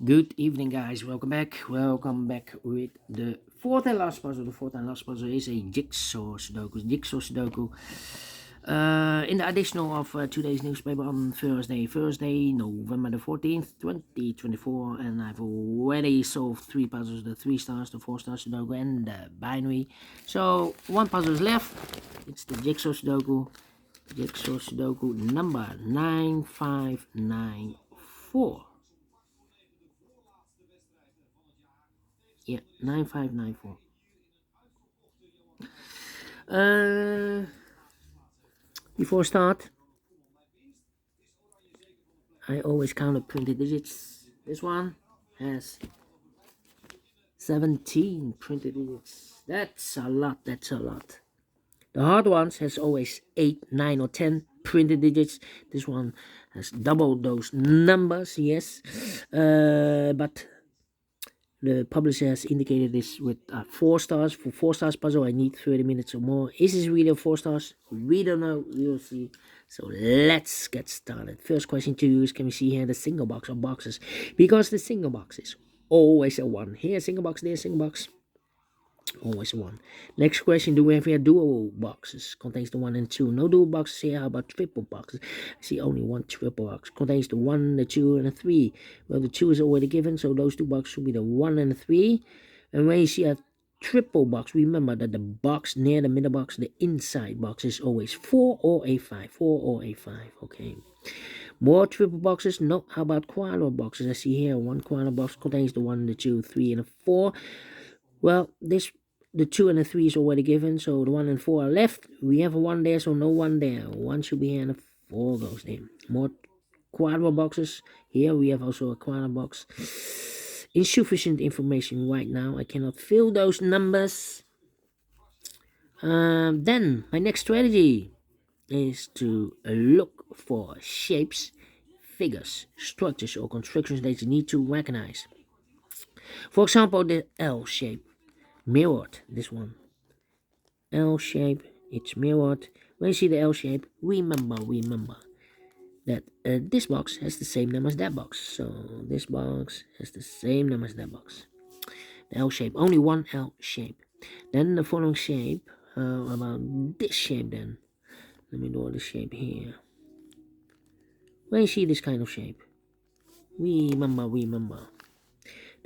Good evening, guys. Welcome back. Welcome back with the fourth and last puzzle. The fourth and last puzzle is a jigsaw Sudoku. Jigsaw Sudoku. In the additional of today's newspaper on Thursday, November the 14th, 2024, and I've already solved three puzzles: the 3 stars, the 4 star Sudoku, and the binary. So one puzzle is left. It's the jigsaw Sudoku. Jigsaw Sudoku number 9594. Yeah, 9594. Uh, Before start, I always count the printed digits. This one has 17 printed digits. That's a lot. That's a lot. The hard ones has always 8, 9, or 10 printed digits. This one has double those numbers. Yes, but the publisher has indicated this with 4 stars. For 4 stars puzzle, I need 30 minutes or more. Is this really a 4 stars? We don't know. We will see. So let's get started. First question to you is, can we see here the single box or boxes? Because the single box is always a 1. Here, single box, there, single box. Always a 1. Next question, do we have here dual boxes? Contains the 1 and 2. No dual boxes here. How about triple boxes? I see only one triple box. Contains the 1, the 2, and the 3. Well, the 2 is already given, so those 2 boxes should be the 1 and the 3. And when you see a triple box, remember that the box near the middle box, the inside box, is always 4 or a 5. 4 or a 5. Okay. More triple boxes? No. How about quadruple boxes? I see here one quadruple box contains the 1, the 2, 3, and the 4. Well, the 2 and the 3 is already given, so the 1 and 4 are left. We have a 1 there, so no 1 there. 1 should be here, and a 4 goes there. More quadruple boxes. Here we have also a quadruple box. Insufficient information right now. I cannot fill those numbers. Then, my next strategy is to look for shapes, figures, structures, or constructions that you need to recognize. For example, the L shape. Mirrored, this one. L shape, it's mirrored. When you see the L shape, remember that this box has the same number as that box. So this box has the same number as that box. The L shape, only one L shape. Then the following shape, about this shape then. Let me draw the shape here. When you see this kind of shape, remember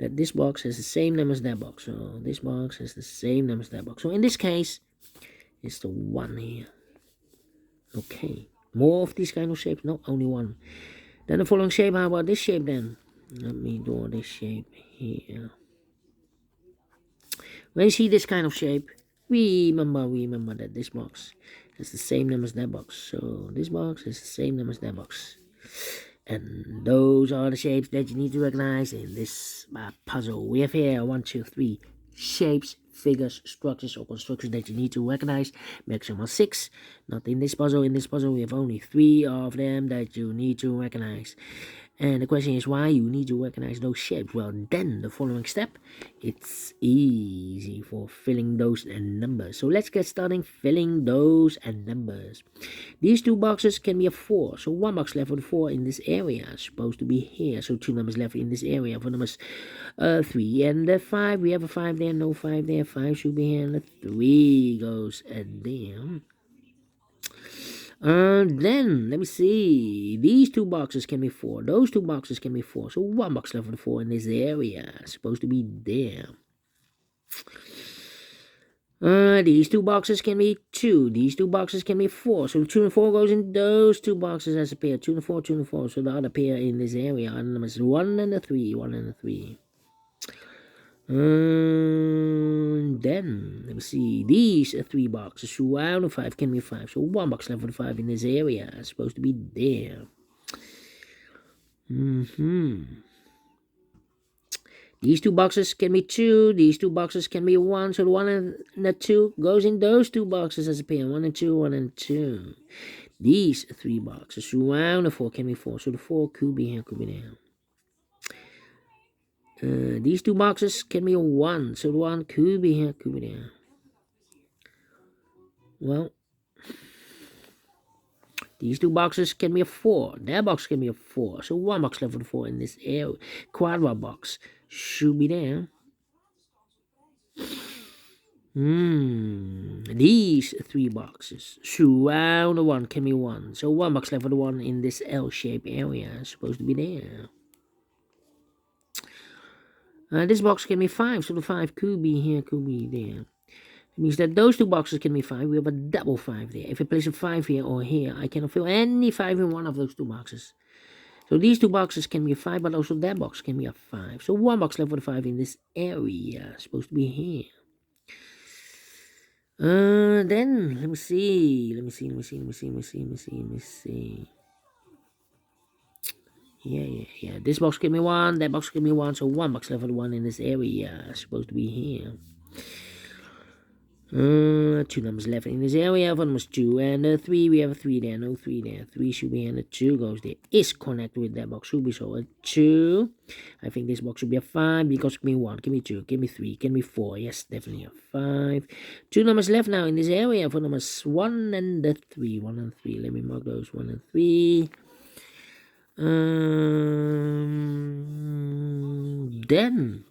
that this box has the same number as that box. So this box has the same number as that box. So in this case, it's the 1 here. Okay. More of these kind of shapes? No, only 1. Then the following shape, how about this shape then? Let me draw this shape here. When you see this kind of shape, remember that this box has the same number as that box. So this box has the same number as that box. And those are the shapes that you need to recognize in this puzzle. We have here 1, 2, 3 shapes, figures, structures, or constructions that you need to recognize. Maximum 6. Not in this puzzle. In this puzzle, we have only 3 of them that you need to recognize. And the question is why you need to recognize those shapes. Well, then the following step, it's easy for filling those numbers. So let's get started filling those numbers. These 2 boxes can be a 4. So 1 box left for the 4 in this area. Supposed to be here. So 2 numbers left in this area for numbers 3 and 5. We have a 5 there, no 5 there. 5 should be here, and the 3 goes there. Then, let me see. These 2 boxes can be 4. Those 2 boxes can be 4. So 1 box left for the 4 in this area. Supposed to be there. These 2 boxes can be 2. These 2 boxes can be 4. So 2 and 4 goes in those 2 boxes as a pair. 2 and 4, 2 and 4. So the other pair in this area are numbers 1 and a 3. 1 and a 3. Then, let me see, these 3 boxes surround the 5 can be 5. So 1 box left for the 5 in this area. It's supposed to be there. These 2 boxes can be 2. These 2 boxes can be 1. So the 1 and the 2 goes in those 2 boxes as a pair. 1 and 2, 1 and 2. These 3 boxes surround the 4 can be 4. So the 4 could be here, could be there. These 2 boxes can be a 1, so the 1 could be here, could be there. Well, These two boxes can be a 4. That box can be a 4. So 1 box left for the 4 in this area. Quadra box should be there. These 3 boxes surround the 1 can be 1. So 1 box left for the 1 in this L-shaped area is supposed to be there. This box can be 5, so the 5 could be here, could be there. It means that those 2 boxes can be 5. We have a double 5 there. If I place a 5 here or here, I cannot fill any 5 in one of those 2 boxes. So these 2 boxes can be a 5, but also that box can be a 5. So 1 box left for the 5 in this area. Supposed to be here. Then, let me see. Yeah. This box can be 1, that box can be 1. So 1 box left for the 1 in this area. Supposed to be here. 2 numbers left in this area. One was 2 and 3. We have a 3 there, no 3 there. 3 should be here and the 2 goes there. Is connected with that box. Should be so a 2. I think this box should be a 5 because give me 1, give me 2, give me 3, give me 4. Yes, definitely a 5. 2 numbers left now in this area for numbers 1 and 3. 1 and 3. Let me mark those 1 and 3. Then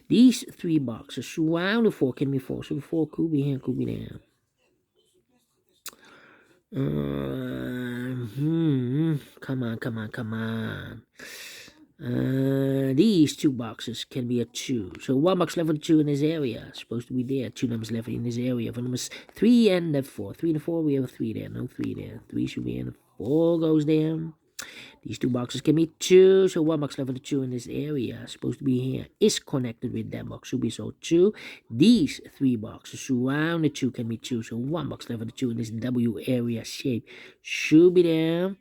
these 3 boxes surround the 4 can be 4. So the 4 could be here, could be there. Come on. These 2 boxes can be a 2. So 1 box left for the 2 in this area. Supposed to be there. 2 numbers left in this area for numbers 3 and 4. 3 and 4, we have a 3 there. No 3 there. 3 should be in the 4 goes there. These 2 boxes can be 2, so 1 box left for the 2 in this area. Supposed to be here. Is connected with that box. Should be so 2. These 3 boxes surround the 2 can be 2, so 1 box left for the 2 in this W area shape. Should be there.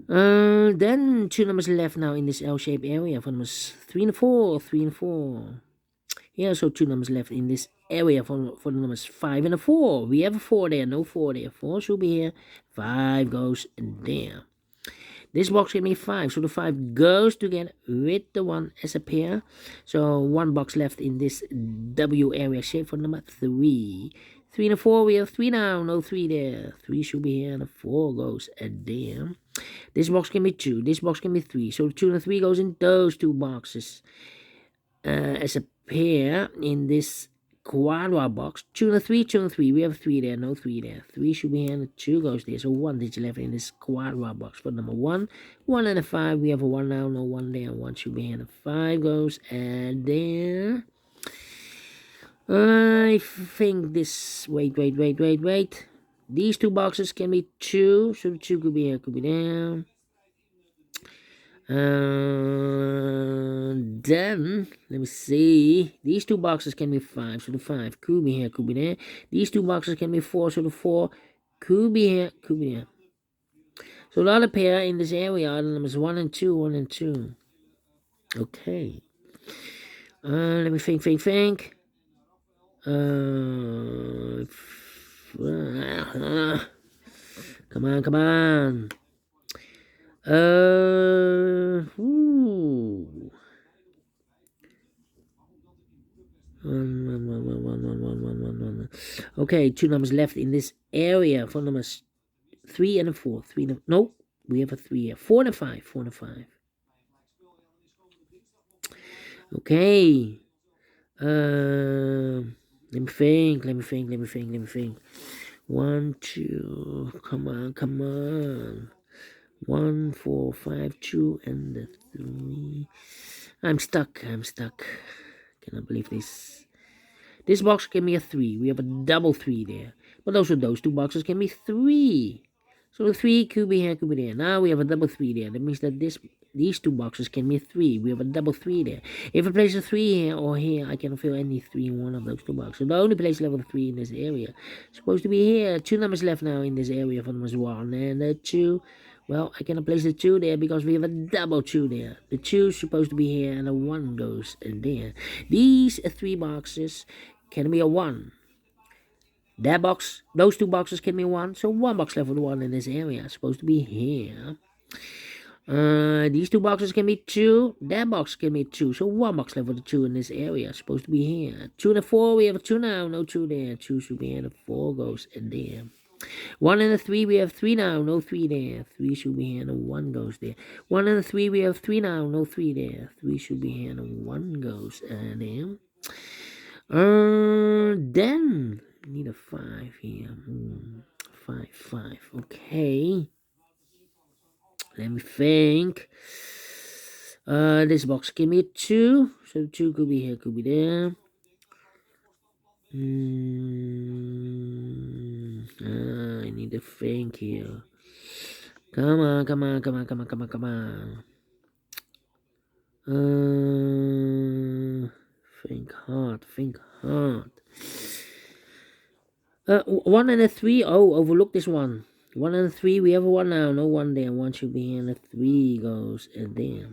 Then 2 numbers left now in this L-shaped area for numbers 3 and 4. 3 and 4. Here, so 2 numbers left in this area for the numbers 5 and 4. We have a 4 there, no 4 there. 4 should be here. 5 goes there. This box can be 5, so the 5 goes together with the 1 as a pair. So 1 box left in this W area shape for number 3. 3 and 4, we have 3 now, no 3 there. 3 should be here, and the 4 goes there. This box can be 2, this box can be 3. So 2 and 3 goes in those 2 boxes as a pair in this quadra box. 2 and 3, 2 and 3. We have 3 there, no 3 there. 3 should be here and the 2 goes there. So 1 digit left in this quadra box for number 1. 1 and a 5. We have a 1 now, no 1 there. 1 should be here and the 5 goes and there. I think this. Wait. These 2 boxes can be 2. So the 2 could be here, could be there. Then, let me see. These 2 boxes can be 5, so the 5 could be here, could be there. These 2 boxes can be 4, so the 4 could be here, could be there. So the other pair in this area are the numbers 1 and 2, 1 and 2. Okay. Let me think. Come on. Okay, 2 numbers left in this area for numbers 3 and 4. No, we have a 3 here. 4 and 5. 4 and 5. Okay. Let me think. 1, 2. Come on. 1, 4, 5, 2, and the 3. I'm stuck. Cannot believe this. This box can be a 3. We have a double 3 there. But also those 2 boxes can be 3. So the 3 could be here, could be there. Now we have a double 3 there. That means that these 2 boxes can be 3. We have a double 3 there. If I place a 3 here or here, I cannot fill any 3 in one of those 2 boxes. So the only place level 3 in this area is supposed to be here. 2 numbers left now in this area for numbers 1 and 2. Well, I cannot place the 2 there because we have a double 2 there. The 2 is supposed to be here and the 1 goes in there. These 3 boxes can be a 1. That box, those 2 boxes can be 1. So 1 box left for the 1 in this area is supposed to be here. These 2 boxes can be 2. That box can be 2. So 1 box left for the 2 in this area is supposed to be here. 2 and 4, we have a 2 now. No 2 there. 2 should be here. The 4 goes in there. 1 and a 3, we have 3 now, no 3 there. 3 should be here, no 1 goes there. 1 and a 3, we have 3 now, no 3 there. 3 should be here, no 1 goes there. Then we need a 5 here. 5, 5. Okay. Let me think. This box give me a 2. So 2 could be here, could be there. I need to think here. Come on, come on, come on, come on, come on, come on. Think hard, think hard. 1 and a 3. Oh, overlook this one. 1 and a 3. We have a 1 now. No 1 there. 1 should be here, and a 3 goes and there.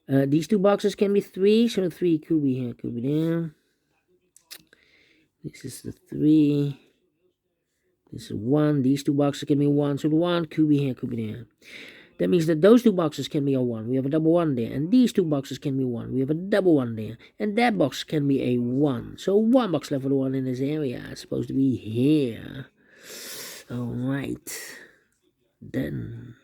These 2 boxes can be 3, so 3 could be here, could be there. This is the 3. This is 1. These 2 boxes can be 1, so the 1 could be here, could be there. That means that those 2 boxes can be a 1. We have a double 1 there. And these 2 boxes can be 1. We have a double 1 there. And that box can be a 1. So 1 box left for the 1 in this area. It's supposed to be here. Alright. Then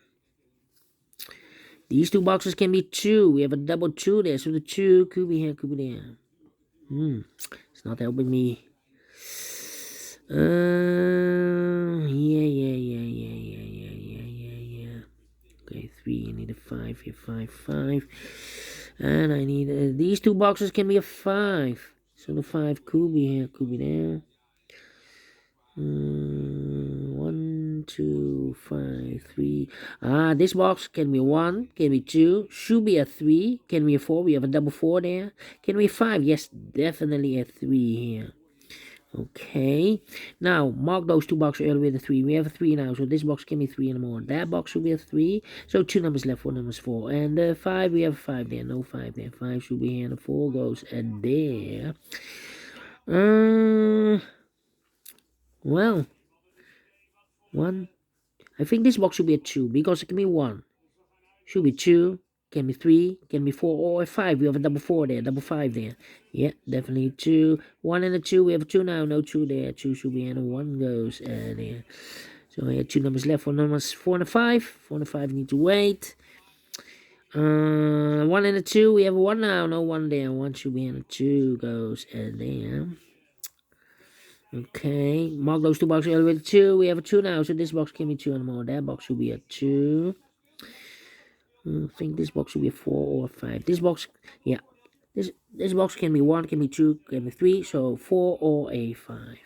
these 2 boxes can be 2. We have a double 2 there. So the 2 could be here, could be there. It's not helping me. Yeah. Okay, 3. I need a 5 here. 5, 5. And I need these 2 boxes can be a 5. So the 5 could be here, could be there. 1, 2, 5, 3. This box can be 1, can be 2, should be a 3, can be a 4. We have a double 4 there. Can be a 5? Yes, definitely a 3 here. Okay, now mark those 2 boxes earlier with a 3. We have a 3 now, so this box can be 3 and more. That box should be a 3. So 2 numbers left, 4 numbers 4. And 5, we have a 5 there, no 5 there. 5 should be here, and the 4 goes and there. Well, 1. I think this box should be a 2 because it can be 1. Should be 2. Can be 3, can be 4, or a 5. We have a double 4 there, double 5 there. Yeah, definitely 2. 1 and a 2. We have a 2 now, no 2 there. 2 should be, and a 1 goes there. So I have 2 numbers left. 4 numbers, 4 and a 5. 4 and a 5 need to wait. 1 and a 2. We have a 1 now, no 1 there. 1 should be, and a 2 goes there. Okay, mark those 2 boxes earlier with a 2. We have a 2 now, so this box can be 2 and more. That box should be a 2. I think this box should be a 4 or a 5. This box, yeah. This box can be 1, can be 2, can be 3. So 4 or a 5.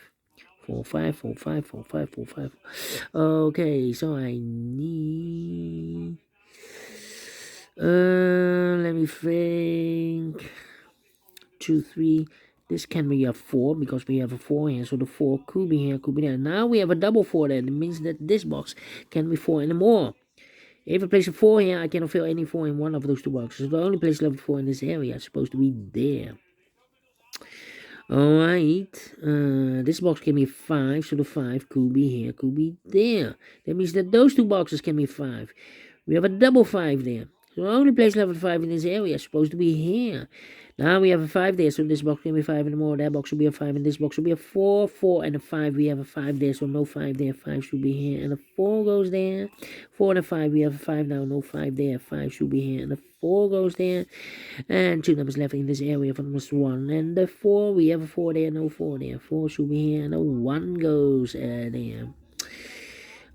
4, 5, 4, 5, 4, 5, 4, 5. Okay, so I need... let me think. 2, 3. This can be a 4 because we have a 4 here. So the 4 could be here, could be there. Now we have a double 4 there. That means that this box can be 4 and more. If I place a 4 here, I cannot fill any 4 in one of those 2 boxes. The only place left 4 in this area is supposed to be there. Alright. This box can be 5, so the 5 could be here, could be there. That means that those 2 boxes can be 5. We have a double 5 there. So the only place left 5 in this area is supposed to be here. Now we have a 5 there, so this box can be 5 and more. That box should be a 5, and this box should be a 4, 4, and a 5. We have a 5 there, so no 5 there. 5 should be here, and a 4 goes there. 4 and a 5, we have a 5 now, no 5 there. 5 should be here, and a 4 goes there. And 2 numbers left in this area for numbers 1. And the 4, we have a 4 there, no 4 there. 4 should be here, and a 1 goes there.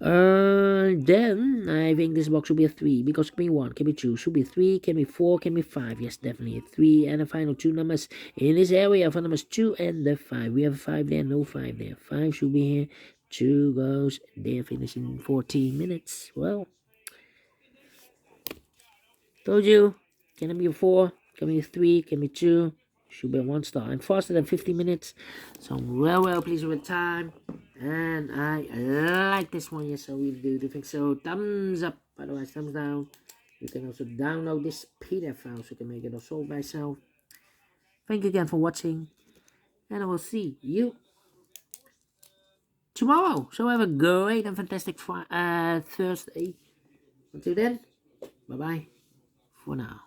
Then I think this box should be a 3 because it can be 1, can be 2, should be 3, can be 4, can be 5. Yes, definitely a 3. And the final 2 numbers in this area for numbers 2 and the 5. We have a 5 there, no 5 there. 5 should be here. 2 goes there, finishing in 14 minutes. Well, told you, can it be a 4, can be a 3, can be 2. Should be a 1 star. I'm faster than 50 minutes, so I'm well pleased with time. And I like this one, yes, I really do. Do you think so? Thumbs up, otherwise thumbs down. You can also download this PDF file so you can make it or solve by yourself. Thank you again for watching, and I will see you tomorrow. So have a great and fantastic Thursday. Until then, bye-bye for now.